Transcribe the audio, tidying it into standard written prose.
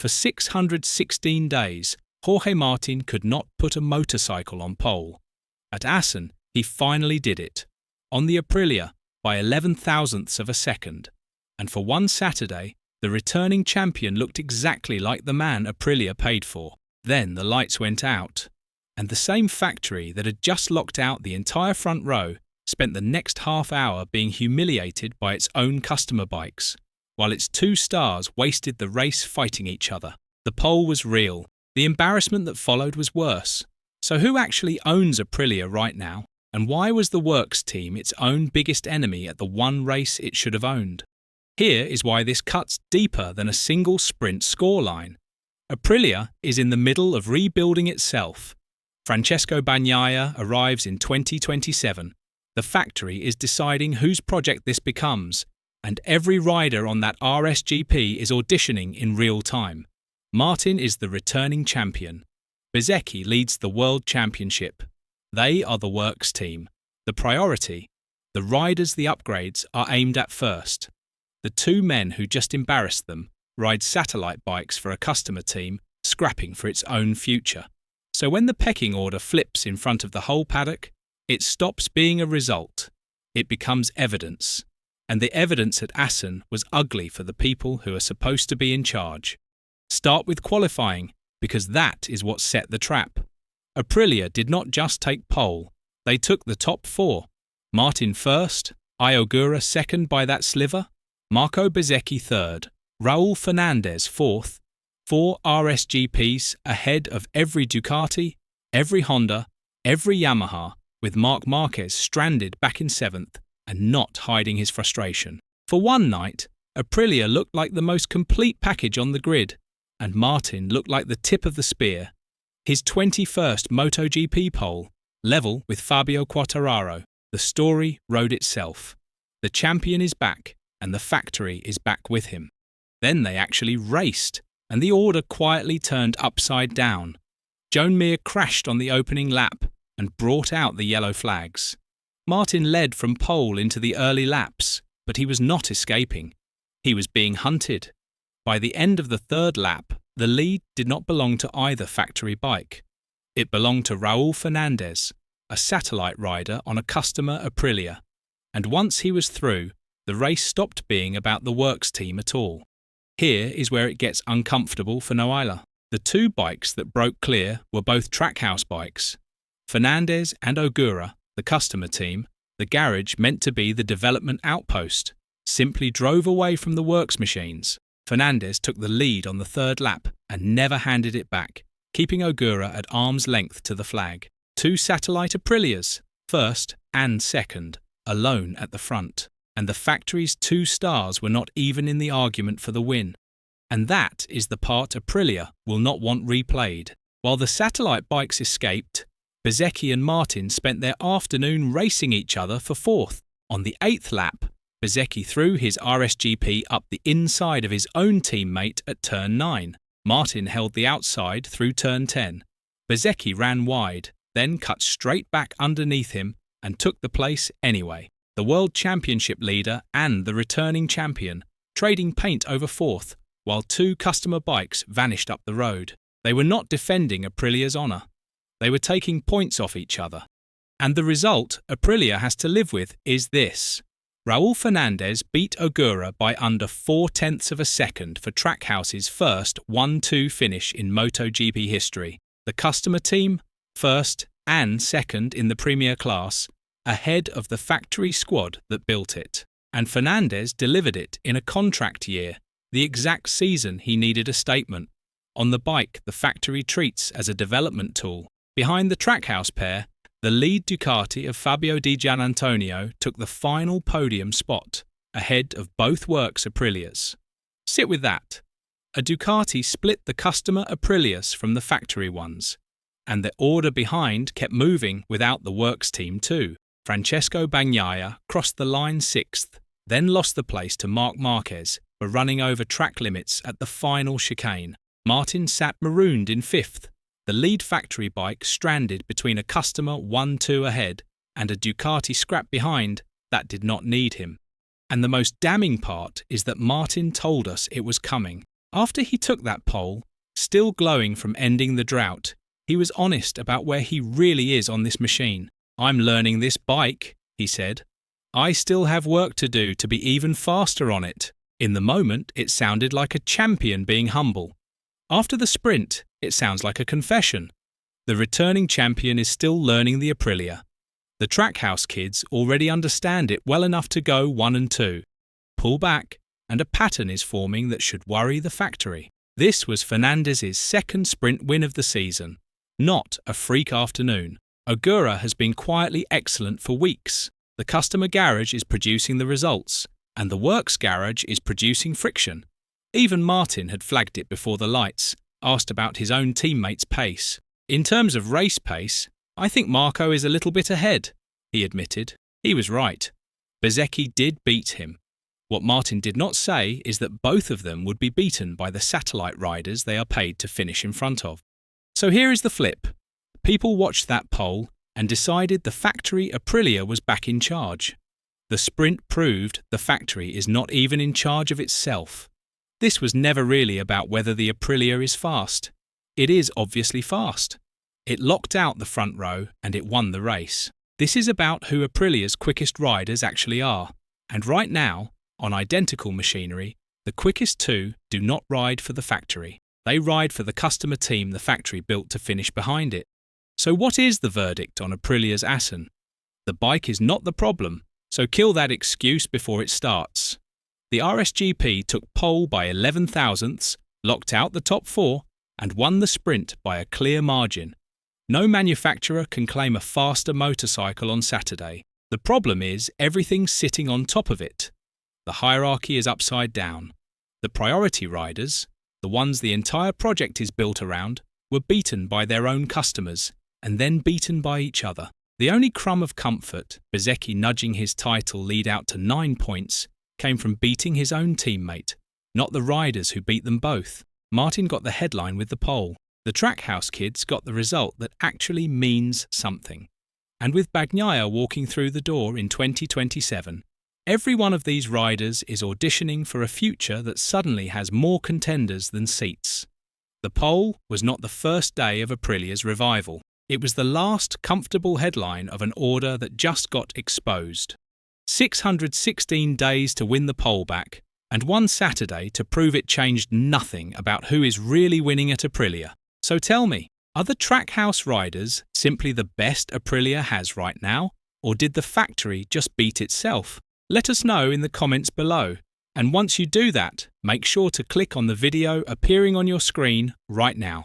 For 616 days, Jorge Martin could not put a motorcycle on pole. At Assen, he finally did it, on the Aprilia, by 11 thousandths of a second. And for one Saturday, the returning champion looked exactly like the man Aprilia paid for. Then the lights went out, and the same factory that had just locked out the entire front row spent the next half hour being humiliated by its own customer bikes, while its two stars wasted the race fighting each other. The pole was real. The embarrassment that followed was worse. So who actually owns Aprilia right now, and why was the works team its own biggest enemy at the one race it should have owned? Here is why this cuts deeper than a single sprint scoreline. Aprilia is in the middle of rebuilding itself. Francesco Bagnaia arrives in 2027. The factory is deciding whose project this becomes, and every rider on that RSGP is auditioning in real time. Martin is the returning champion. Bezzecchi leads the World Championship. They are the works team. The priority, the riders the upgrades are aimed at first. The two men who just embarrassed them ride satellite bikes for a customer team, scrapping for its own future. So when the pecking order flips in front of the whole paddock, it stops being a result. It becomes evidence. And the evidence at Assen was ugly for the people who are supposed to be in charge. Start with qualifying, because that is what set the trap. Aprilia did not just take pole, they took the top four. Martin first, Ogura second by that sliver, Marco Bezzecchi third, Raul Fernandez fourth, 4 RSGPs ahead of every Ducati, every Honda, every Yamaha, with Marc Marquez stranded back in 7th and not hiding his frustration. For one night, Aprilia looked like the most complete package on the grid, and Martin looked like the tip of the spear. His 21st MotoGP pole, level with Fabio Quartararo. The story wrote itself. The champion is back, and the factory is back with him. Then they actually raced, and the order quietly turned upside down. Joan Mir crashed on the opening lap and brought out the yellow flags. Martin led from pole into the early laps, but he was not escaping. He was being hunted. By the end of the third lap, the lead did not belong to either factory bike. It belonged to Raul Fernandez, a satellite rider on a customer Aprilia. And once he was through, the race stopped being about the works team at all. Here is where it gets uncomfortable for Noaila. The two bikes that broke clear were both Trackhouse bikes. Fernandez and Ogura, the customer team, the garage meant to be the development outpost, simply drove away from the works machines. Fernandez took the lead on the third lap and never handed it back, keeping Ogura at arm's length to the flag. 2 satellite Aprilias, first and second, alone at the front. And the factory's 2 stars were not even in the argument for the win. And that is the part Aprilia will not want replayed. While the satellite bikes escaped, Bezzecchi and Martin spent their afternoon racing each other for 4th. On the 8th lap, Bezzecchi threw his RSGP up the inside of his own teammate at turn 9. Martin held the outside through turn 10. Bezzecchi ran wide, then cut straight back underneath him and took the place anyway. The World Championship leader and the returning champion, trading paint over 4th, while 2 customer bikes vanished up the road. They were not defending Aprilia's honour. They were taking points off each other. And the result Aprilia has to live with is this. Raul Fernandez beat Ogura by under 0.4 of a second for Trackhouse's first 1-2 finish in MotoGP history. The customer team, first and second in the Premier class, ahead of the factory squad that built it. And Fernandez delivered it in a contract year, the exact season he needed a statement. On the bike the factory treats as a development tool. Behind the Trackhouse pair, the lead Ducati of Fabio Di Giannantonio took the final podium spot, ahead of both works Aprilias. Sit with that. A Ducati split the customer Aprilias from the factory ones, and the order behind kept moving without the works team too. Francesco Bagnaia crossed the line 6th, then lost the place to Marc Marquez for running over track limits at the final chicane. Martin sat marooned in 5th. The lead factory bike stranded between a customer 1-2 ahead and a Ducati scrap behind that did not need him. And the most damning part is that Martin told us it was coming. After he took that pole, still glowing from ending the drought, he was honest about where he really is on this machine. "I'm learning this bike," he said. "I still have work to do to be even faster on it." In the moment, it sounded like a champion being humble. After the sprint, it sounds like a confession. The returning champion is still learning the Aprilia. The Trackhouse kids already understand it well enough to go 1 and 2. Pull back, and a pattern is forming that should worry the factory. This was Fernandez's second sprint win of the season, not a freak afternoon. Ogura has been quietly excellent for weeks. The customer garage is producing the results, and the works garage is producing friction. Even Martin had flagged it before the lights, asked about his own teammates' pace. "In terms of race pace, I think Marco is a little bit ahead," he admitted. He was right. Bezzecchi did beat him. What Martin did not say is that both of them would be beaten by the satellite riders they are paid to finish in front of. So here is the flip. People watched that pole and decided the factory Aprilia was back in charge. The sprint proved the factory is not even in charge of itself. This was never really about whether the Aprilia is fast. It is obviously fast. It locked out the front row and it won the race. This is about who Aprilia's quickest riders actually are. And right now, on identical machinery, the quickest two do not ride for the factory. They ride for the customer team the factory built to finish behind it. So what is the verdict on Aprilia's Assen? The bike is not the problem, so kill that excuse before it starts. The RSGP took pole by 11 thousandths, locked out the top 4, and won the sprint by a clear margin. No manufacturer can claim a faster motorcycle on Saturday. The problem is everything's sitting on top of it. The hierarchy is upside down. The priority riders, the ones the entire project is built around, were beaten by their own customers, and then beaten by each other. The only crumb of comfort, Bezzecchi nudging his title lead out to 9 points, came from beating his own teammate, not the riders who beat them both. Martin got the headline with the pole. The Trackhouse kids got the result that actually means something. And with Bagnaia walking through the door in 2027, every one of these riders is auditioning for a future that suddenly has more contenders than seats. The pole was not the first day of Aprilia's revival. It was the last comfortable headline of an order that just got exposed. 616 days to win the pole back, and one Saturday to prove it changed nothing about who is really winning at Aprilia. So tell me, are the Trackhouse riders simply the best Aprilia has right now, or did the factory just beat itself? Let us know in the comments below. And once you do that, make sure to click on the video appearing on your screen right now.